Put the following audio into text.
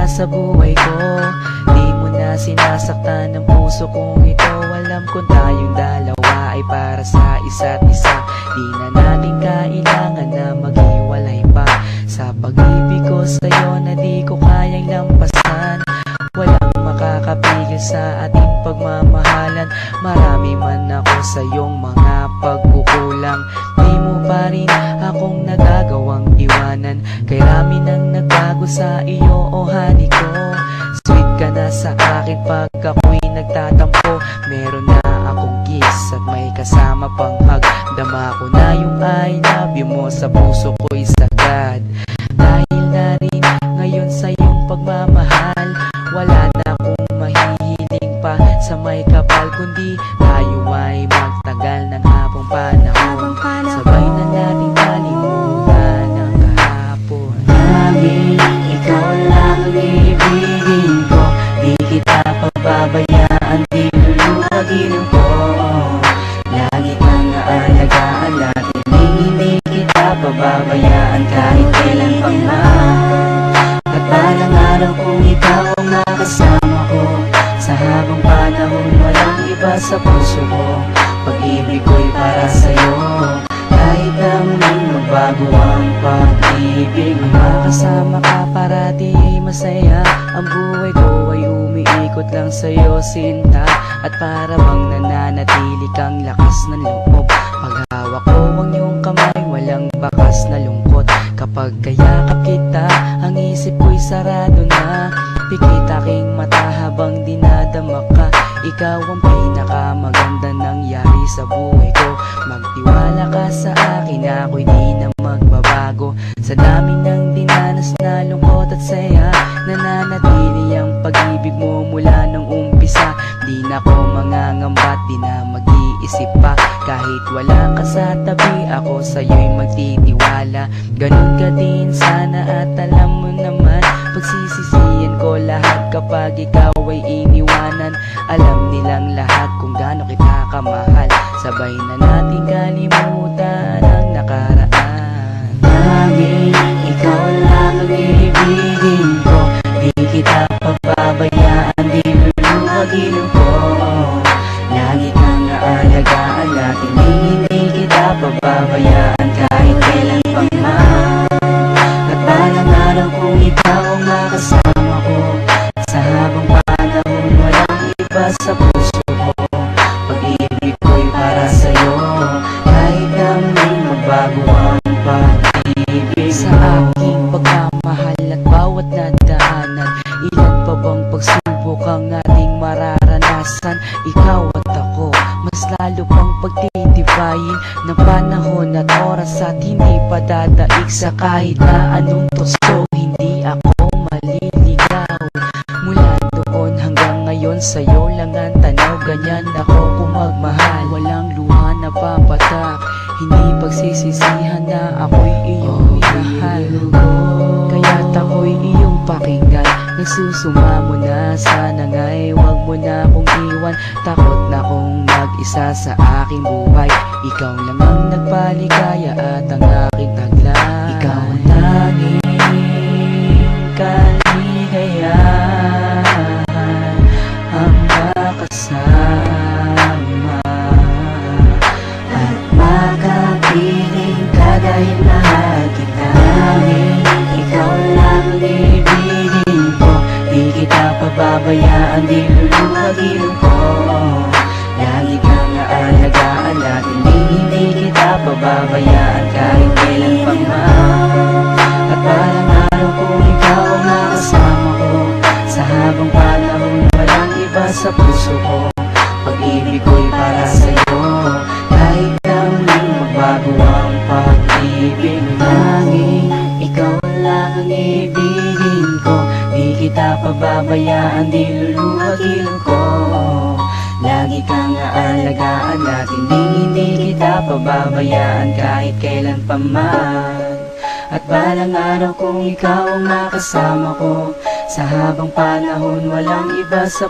ka sa buhay ko. Di mo na sinasaktan ng puso kong ito. Alam kong tayong dalawa ay para sa isa't isa. Di na natin kailangan na maghiwalay pa. Sa pag-ibig ko sa'yo na di ko kayang lampasan. Walang makakapigil sa ating pagmamahalan. Marami man ako sa iyong mga pagkukulang, di mo pa rin akong nagagawang iwanan. Kay rami nang nagbago sa iyo, oh honey ko. Sweet ka na sa akin pag ako'y nagtatampo. Meron na akong kiss at may kasama pang hug. Dama ko na yung I love you mo sa puso ko'y sagad. Dahil na rin ngayon sa iyong pagmamahal, wala na akong mahihiling pa sa may kapal, kundi tayo ay magtagal ng habang panahon. Sabay na natin kalimutan ang kahapon. Laging ikaw lang ang ibigin ko. Di kita pababayaan, di luluwagin ko. Lagi kang aalagaan natin, hindi kita pababayaan kahit kailan pa man. At balang araw kung ikaw ang makasama ko, sa habang panahon walang iba sa puso ko. Pag-ibig ko'y para sa'yo, kahit na muling magbago ang pag-ibig. Makasama ka parati ay masaya. Ang buhay ko ay umiikot lang sa'yo, sinta. At para bang nananatili kang lakas ng loob. Paghawak ko ang iyong kamay, walang bakas na lungkot. Kapag kayakap kita, ang isip ko'y sarado na. Pikit aking mata habang dinadama ka. Ikaw ang pinakamaganda nangyari sa buhay ko. Magtiwala ka sa akin, ako'y di na magbabago. Sa dami ng dinanas na lungkot at saya, nananatili ang pag-ibig mo mula nung umpisa. Di na ko mangangambat, di na mag-iisip pa. Kahit wala ka sa tabi, ako sa'yo'y magtitiwala. Ganun ka din sana at alam mo naman, pagsisisihan ko lahat kapag ikaw ay iniwanan. Alam nilang lahat kung gaano kita kamahal. Sabay na natin kalimutan ang nakaraan. Laging ikaw lang ang ibigin ko. Di kita pababayaan, di luluwagin ko. Lagi kang aalagaan natin, hindi kita pababayaan kahit kailan pa man. At balang araw kung ikaw ang makasama ko, sa habang panahon walang iba sa puso ko. Pag-ibig ko'y para sa'yo, kahit na muling magbago ang pag-ibig sa aking pagmamahal at bawat nadaanan. Ilan pa bang pagsubok ang ating mararanasan? Ikaw at ako, mas lalo pang pagtitibayin ng panahon at oras at hindi pa dadaig sa kahit na anong tukso. Hindi ako maliligaw. Mula doon hanggang ngayon sa'yo lang ang tanaw. Ganyan ako kung magmahal, walang luha na papatak. Hindi pagsisisihan na ako'y iyong minahal. Kaya't ako'y iyong pakinggan. Nagsusumamo na, sana nga'y wag mo na akong iwan. Takot na akong mag-isa sa aking buhay. Ikaw lang ang nagpaligaya at ang aking tagline. Ikaw ang tanging kaligayahan, ang makasama at makapiling ka dahil mahal kita. Ikaw lang ang ibigin ko. Di kita pababayaan, di luluwagin ko. Lagi kang aalagaan natin, hindi kita pababayaan kahit kailan pa man. At balang araw kung ikaw ang nakasama ko, sa habang panahon walang iba sa puso ko. Pag-ibig ko'y para sa'yo, kahit na muling magbago ang pag-ibig. Laging ikaw lang ang ibigin ko. Di kita pababayaan, di luluwagin ko. Lagi kang aalagaan natin, hindi kita pababayaan kahit kailan pa man. At balang araw kung ikaw ang makasama ko, sa habang panahon walang iba sa